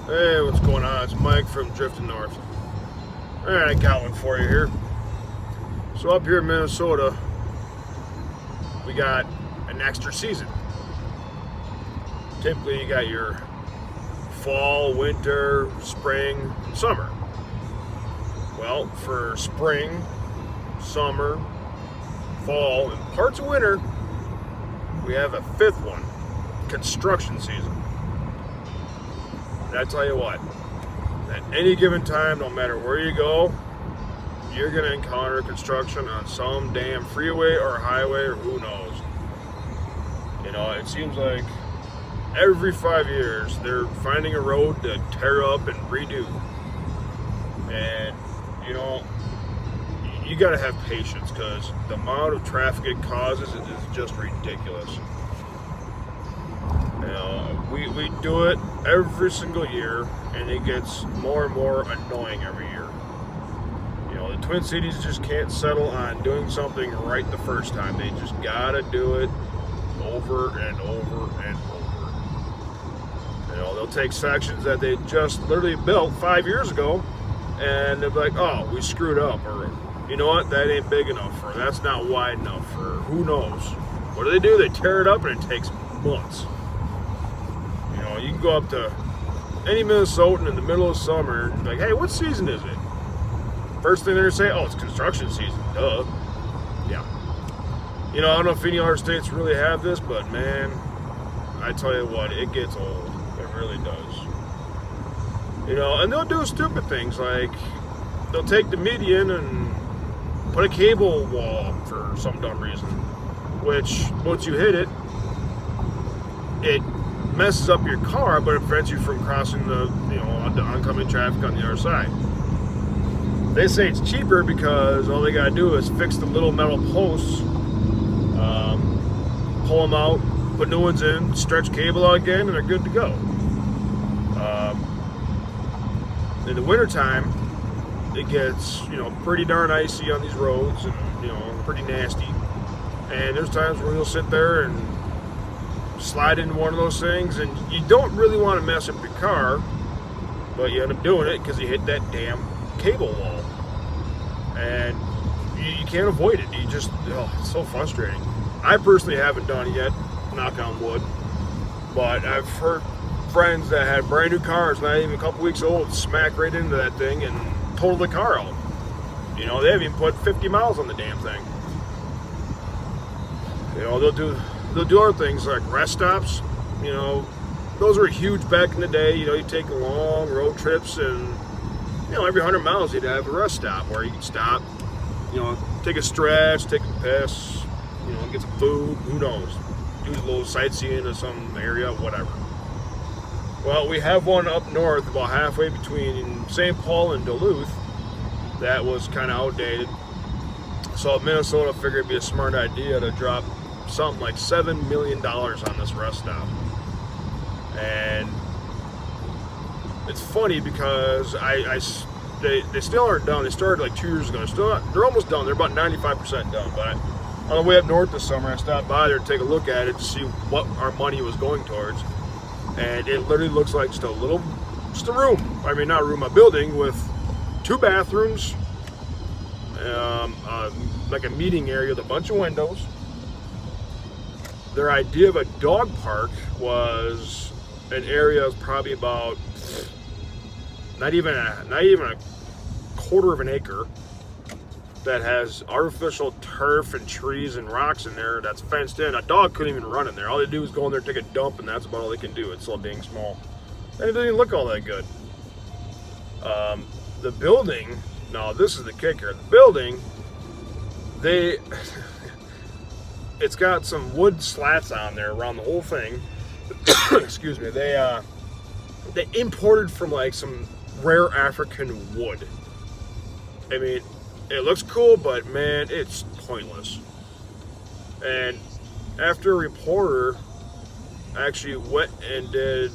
Hey, what's going on? It's Mike from Drifting North. Alright, I got one for you here. So up here in Minnesota, we got an extra season. Typically you got your fall, winter, spring, and summer. Well, for spring, summer, fall, and parts of winter, we have a fifth one, construction season. And I tell you what, at any given time, no matter where you go, you're going to encounter construction on some damn freeway or highway or who knows. You know, it seems like every 5 years they're finding a road to tear up and redo. And, you know, you got to have patience because the amount of traffic it causes is just ridiculous. You know, we do it every single year, and it gets more and more annoying every year. You know, the Twin Cities just can't settle on doing something right the first time. They just gotta do it over and over and over. You know, they'll take sections that they just literally built 5 years ago, and they'll be like, oh, we screwed up, or you know what, that ain't big enough, or that's not wide enough, or who knows. What do? They tear it up, and it takes months. You know, you can go up to any Minnesotan in the middle of summer and be like, hey, what season is it? First thing they're going to say, oh, it's construction season. Duh. Yeah. You know, I don't know if any other states really have this, but man, I tell you what, it gets old. It really does. You know, and they'll do stupid things like they'll take the median and put a cable wall for some dumb reason, which once you hit it, it messes up your car, but it prevents you from crossing the oncoming traffic on the other side. They say it's cheaper because all they gotta do is fix the little metal posts, pull them out, put new ones in, stretch cable out again, and they're good to go. In the wintertime, it gets pretty darn icy on these roads, and pretty nasty. And there's times where you'll sit there and slide into one of those things, and you don't really want to mess up your car, but you end up doing it because you hit that damn cable wall, and you can't avoid it. It's so frustrating. I personally haven't done it yet, knock on wood, but I've heard friends that had brand new cars, not even a couple weeks old, smack right into that thing and total the car out. They haven't even put 50 miles on the damn thing. They'll do other things like rest stops. Those were huge back in the day. You take long road trips, and every 100 miles you'd have a rest stop where you could stop, take a stretch, take a piss, get some food, who knows, do a little sightseeing in some area, whatever. Well, we have one up north about halfway between St. Paul and Duluth that was kind of outdated. So Minnesota figured it'd be a smart idea to drop something like $7 million on this rest stop. And it's funny because they still aren't done. They started like 2 years ago. They're almost done. They're about 95% done. But on the way up north this summer, I stopped by there to take a look at it to see what our money was going towards. And it literally looks like just a room. I mean, not a room, a building with 2 bathrooms, like a meeting area with a bunch of windows. Their idea of a dog park was an area of probably about not even a quarter of an acre that has artificial turf and trees and rocks in there that's fenced in. A dog couldn't even run in there. All they do is go in there and take a dump, and that's about all they can do. It's still being small. And it doesn't even look all that good. The building, no, this is the kicker. The building, it's got some wood slats on there around the whole thing. Excuse me. They imported from like some rare African wood. I mean, it looks cool, but man, it's pointless. And after a reporter actually went and did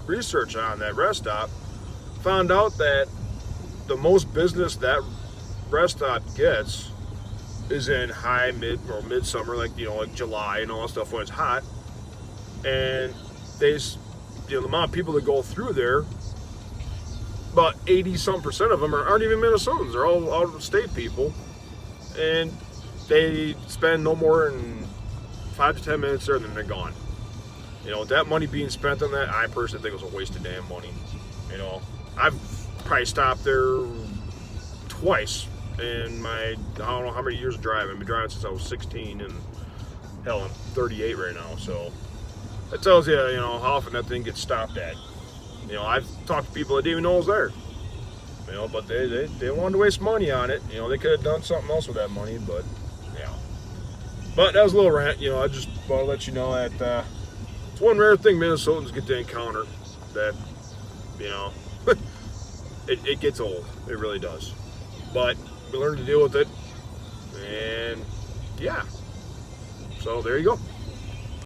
research on that rest stop, found out that the most business that rest stop gets is in midsummer, like July and all that stuff when it's hot, and they the amount of people that go through there, about 80% of them aren't even Minnesotans. They're all out-of-state people, and they spend no more than 5 to 10 minutes there, and then they're gone. With that money being spent on that, I personally think it was a waste of damn money. I've probably stopped there twice in my, I don't know how many years of driving. I've been driving since I was 16, and hell, I'm 38 right now, so that tells you, how often that thing gets stopped at. I've talked to people that didn't even know it was there. But they wanted to waste money on it. They could have done something else with that money, but yeah. But that was a little rant. I just want to let you know that it's one rare thing Minnesotans get to encounter that, it gets old. It really does. But we learn to deal with it, and yeah. So there you go.